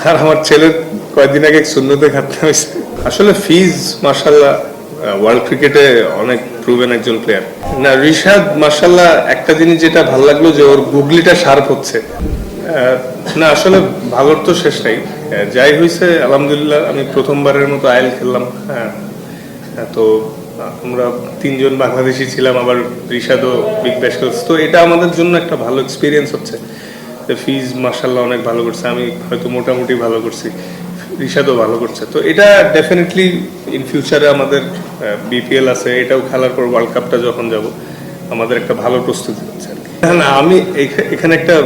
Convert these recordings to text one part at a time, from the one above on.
আর আমার ছেলের কয়েকদিন আগে সুন্নতে খাতনা হয়েছে। আসলে ফিজ মাশাআল্লাহ ওয়ার্ল্ড ক্রিকেটে অনেক প্রুভেন একজন প্লেয়ার। না রিশাদ মাশাআল্লাহ একটা জিনিস যেটা ভালো লাগলো যে ওর গুগলিটা শার্প হচ্ছে। না আসলে ভালোর তো শেষ নাই, যাই হয়েছে আলহামদুলিল্লাহ। আমি প্রথমবারের মতো আইএল খেললাম। তো আমরা তিনজন বাংলাদেশি ছিলাম, আবার রিশাদও বিগ ব্যাশ খেলছে, তো এটা আমাদের জন্য একটা ভালো এক্সপিরিয়েন্স হচ্ছে। ফিজ মাশাআল্লাহ অনেক ভালো করছে, আমি হয়তো মোটামুটি ভালো করছি, রিশাদও ভালো করছে। তো এটা ডেফিনেটলি ইন ফিউচারে আমাদের বিপিএল আছে, এটাও খেলার পর ওয়ার্ল্ড কাপটা যখন যাব আমাদের একটা ভালো প্রস্তুতি হচ্ছে। না আমি এখানে একটা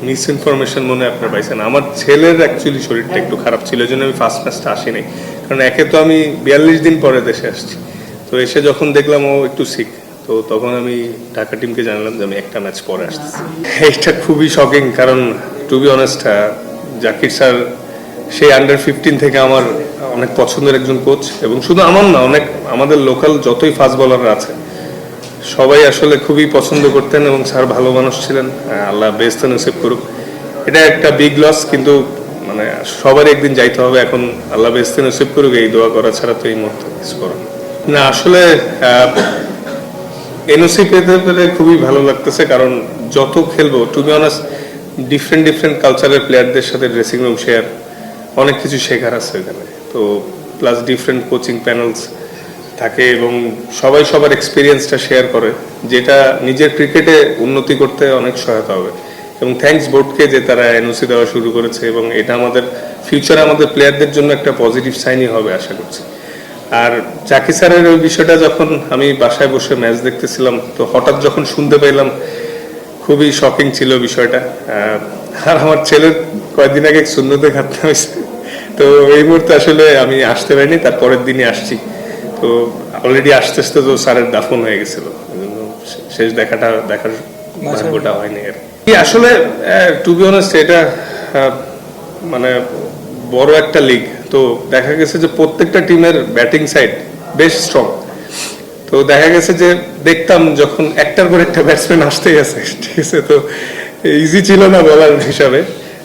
মিস ইনফরমেশন মনে আপনার পাইছেন। আমার ছেলের অ্যাকচুয়ালি শরীরটা একটু খারাপ ছিল, এই জন্য আমি ফার্স্ট ম্যাচটা আসিনি। কারণ একে তো আমি 42 দিন পরে দেশে আসছি, তো এসে যখন দেখলাম ও একটু সিক, তো তখন আমি ঢাকা টিমকে জানলাম যে আমি একটা ম্যাচ পরে আসতেছি। এটা খুবই শকিং, কারণ to be honest Zakir sir সেই আন্ডার 15 থেকে আমার অনেক পছন্দের একজন কোচ, এবং শুধু আমার না, অনেক আমাদের লোকাল যতই ফাস্ট বোলাররা আছে সবাই আসলে খুবই পছন্দ করতেন, এবং স্যার ভালো মানুষ ছিলেন। আল্লাহ বেস্ট নসিব করুক। এটা একটা বিগ লস, কিন্তু মানে সবার একদিন যাইতে হবে। এখন আল্লাহ বেস্ট নসিব করুক, এই দোয়া করা ছাড়া তো এই মুহূর্তে কিছু করার না। আসলে এনওসি পেতে পেরে খুবই ভালো লাগতেছে, কারণ যত খেলবো টু বি অনেস্ট ডিফারেন্ট কালচারের প্লেয়ারদের সাথে ড্রেসিং রুম শেয়ার, অনেক কিছু শেখার আছে এখানে। তো প্লাস ডিফারেন্ট কোচিং প্যানেলস থাকে, এবং সবাই সবার এক্সপিরিয়েন্সটা শেয়ার করে, যেটা নিজের ক্রিকেটে উন্নতি করতে অনেক সহায়তা হবে। এবং থ্যাঙ্কস বোর্ডকে যে তারা এনওসি দেওয়া শুরু করেছে, এবং এটা আমাদের ফিউচারে আমাদের প্লেয়ারদের জন্য একটা পজিটিভ সাইনই হবে আশা করছি। আর জাকির স্যারের ওই বিষয়টা যখন আমি বাসায় বসে ম্যাচ দেখতেছিলাম, তো হঠাৎ যখন শুনতে পেলাম খুবই শকিং ছিল বিষয়টা। আর আমার ছেলের কয়েকদিন আগে সুন্নতে খাতনা হয়েছে, তো এই মুহূর্তে আসলে আমি আসতে পারিনি, তার পরের দিনই আসছি। তো অলরেডি আসতে আসতে তো স্যারের দাফন হয়ে গেছিল, শেষ দেখার ভাগ্যটা হয়নি আর কি। আসলে টু বি অনেস্ট এটা মানে বড় একটা লিগ, তো দেখা গেছে যে প্রত্যেকটা টিমের ব্যাটিং সাইড বেশ স্ট্রং। তো দেখা গেছে যে দেখতাম যখন একটার পর একটা ব্যাটসম্যান আসতেই আছে, ঠিক আছে, তো ইজি ছিল না বলার হিসাবে।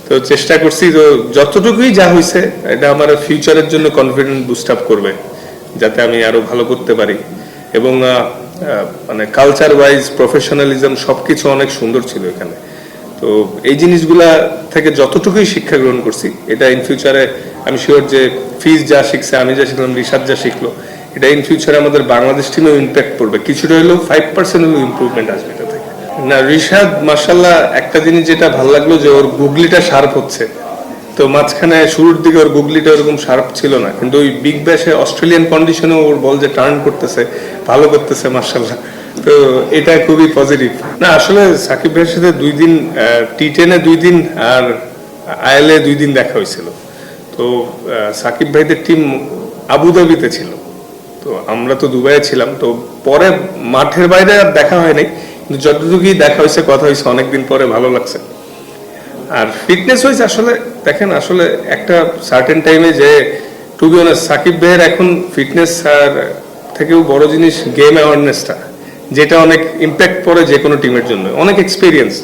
তো চেষ্টা করছি, তো যতটুকুই যা হয়েছে এটা আমার ফিউচারের জন্য কনফিডেন্স বুস্ট আপ করবে, যাতে আমি আরো ভালো করতে পারি। এবং মানে কালচার ওয়াইজ প্রফেশনালিজম সবকিছু অনেক সুন্দর ছিল এখানে। তো এই জিনিসগুলা থেকে যতটুকুই শিক্ষা গ্রহণ করছি, এটা ইন ফিউচারে আমি শিওর যে ফিজ যা শিখছে, আমি যা শিখলাম, রিশাদ যা শিখলো, এটা ইন ফিউচারে আমাদের বাংলাদেশ টিমেও ইম্প্যাক্ট পড়বে। কিছুটা হলেও 5% হলেও ইম্প্রুভমেন্ট আসবে এটা থেকে। না রিশাদ মাশাআল্লাহ একটা জিনিস যেটা ভালো লাগলো যে ওর গুগলিটা শার্প হচ্ছে। তো মাঝখানে শুরুর দিকে ওর গুগলিটা ওরকম শার্প ছিল না, কিন্তু ওই বিগ ব্যাশে অস্ট্রেলিয়ান কন্ডিশনে ওর বল যে টার্ন করতেছে, ভালো করতেছে মাশাআল্লাহ। তো এটা খুবই পজিটিভ। না আসলে সাকিব ভাইয়ের সাথে 2 দিন টি10-এ 2 দিন আর আইএলএ 2 দিন দেখা হয়েছিল। তো সাকিব ভাইদের টিম আবুধাবিতে ছিল, তো আমরা তো দুবাইয়ে ছিলাম। তো পরে মাঠের বাইরে আর দেখা হয়নি, কিন্তু যতটুকুই দেখা হয়েছে, কথা হয়েছে, অনেকদিন পরে ভালো লাগছে। আর ফিটনেস হয়েছে আসলে দেখেন, আসলে একটা সার্টেন টাইমে যে টু বি অনেস্ট সাকিব ভাইয়ের এখন ফিটনেস আর থেকেও বড় জিনিস গেম অ্যাওয়ারনেসটা, যেটা অনেক ইম্প্যাক্ট পড়ে যে কোনো টিমের জন্য। অনেক এক্সপিরিয়েন্স,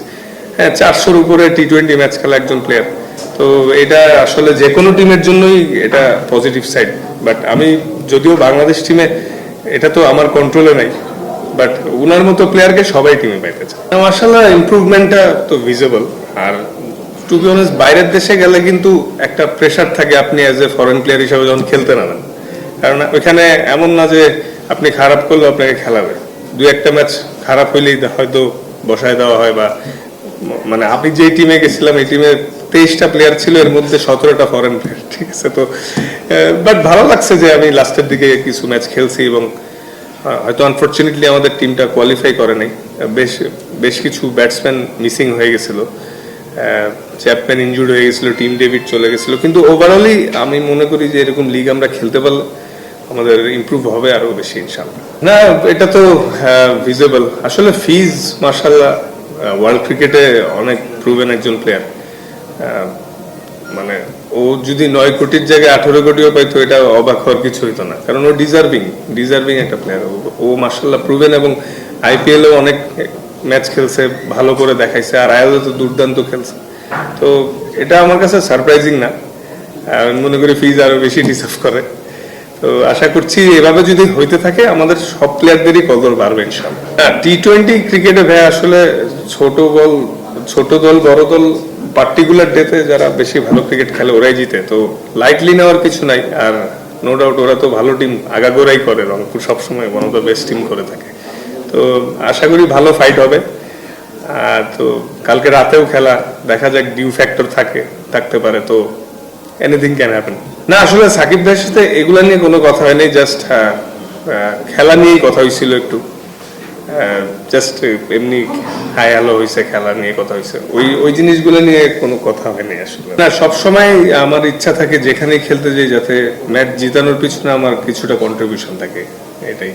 হ্যাঁ 400-র উপরে টি20 ম্যাচ খেলা একজন প্লেয়ার, তো এটা আসলে যে কোনো টিমের জন্যই এটা পজিটিভ সাইড। বাট আমি যদিও বাংলাদেশ টিমে, এটা তো আমার কন্ট্রোলে নাই, বাট উনার মতো প্লেয়ারকে সবাই টিমে পাইতে চায়। মাশাআল্লাহ ইমপ্রুভমেন্টটা তো ভিজিবল। আর টু বি অনেস্ট বাইরের দেশে গেলে কিন্তু একটা প্রেশার থাকে, আপনি অ্যাজ এ ফরেন প্লেয়ার হিসেবে যখন খেলতে নামেন, কারণ ওইখানে এমন না যে আপনি খারাপ করলে আপনাকে খেলাবে। 2-1টা ম্যাচ খারাপ হইলেই হয়তো বসায় দেওয়া হয়, বা মানে আমি যে টিমে গেছিলাম এই টিমে 23টা প্লেয়ার ছিল, এর মধ্যে 17টা ফরেন প্লেয়ার, ঠিক আছে। তো বাট ভালো লাগছে যে আমি লাস্টের দিকে কিছু ম্যাচ খেলছি, এবং হয়তো আনফরচুনেটলি আমাদের টিমটা কোয়ালিফাই করে নাই। বেশ কিছু ব্যাটসম্যান মিসিং হয়ে গেছিল, চ্যাপম্যান ইনজুর্ড হয়ে গেছিল, টিম ডেভিড চলে গেছিল, কিন্তু ওভারঅলি আমি মনে করি যে এরকম লিগ আমরা খেলতে পারলে আমাদের ইমপ্রুভ হবে আরো বেশি ইনশাআল্লাহ। না এটা তো ভিজিবল। আসলে ফিজ মাশাআল্লাহ ওয়ার্ল্ড ক্রিকেটে অনেক প্রুভেন একজন প্লেয়ার। মানে ও যদি 9 কোটির জায়গায় 18 কোটিও পাইতো, এটা অবাক হওয়ার কিছু হইতো না, কারণ ও ডিজার্ভিং একটা প্লেয়ার। ও মাশাআল্লাহ প্রুভেন, এবং আইপিএলও অনেক ম্যাচ খেলছে, ভালো করে দেখাইছে, আর আইএলও তো দুর্দান্ত খেলছে। তো এটা আমার কাছে সারপ্রাইজিং না। আমি মনে করি ফিজ আরো বেশি ডিজার্ভ করে। তো আশা করছি এভাবে যদি হইতে থাকে আমাদের সব প্লেয়ারদেরই কদর বাড়বে ইনশাআল্লাহ। টি-20 ক্রিকেটে ভাই আসলে ছোট দল বড় দল পার্টিকুলার ডেতে যারা বেশি ভালো ক্রিকেট খেলে ওরাই জিতে, তো লাইটলি নেওয়ার কিছু নাই। আর নো ডাউট ওরা তো ভালো টিম আগাগোড়াই করে, রংপুর সবসময় one of the best team করে থাকে। তো আশা করি ভালো ফাইট হবে। তো কালকে রাতেও খেলা, দেখা যাক ডিউ ফ্যাক্টর থাকতে পারে, তো এনিথিং ক্যান হ্যাপেন। না আসলে সাকিব ভাইয়ের সাথে এগুলা নিয়ে কোনো কথা হয়নি, জাস্ট খেলা নিয়েই কথা হয়েছিল একটু, জাস্ট এমনি হাই হ্যালো হয়েছে, খেলা নিয়ে কথা হয়েছে, ওই জিনিসগুলো নিয়ে কোনো কথা হয়নি আসলে। না সবসময় আমার ইচ্ছা থাকে যেখানেই খেলতে যাই যাতে ম্যাচ জিতানোর পিছনে আমার কিছুটা কন্ট্রিবিউশন থাকে, এটাই।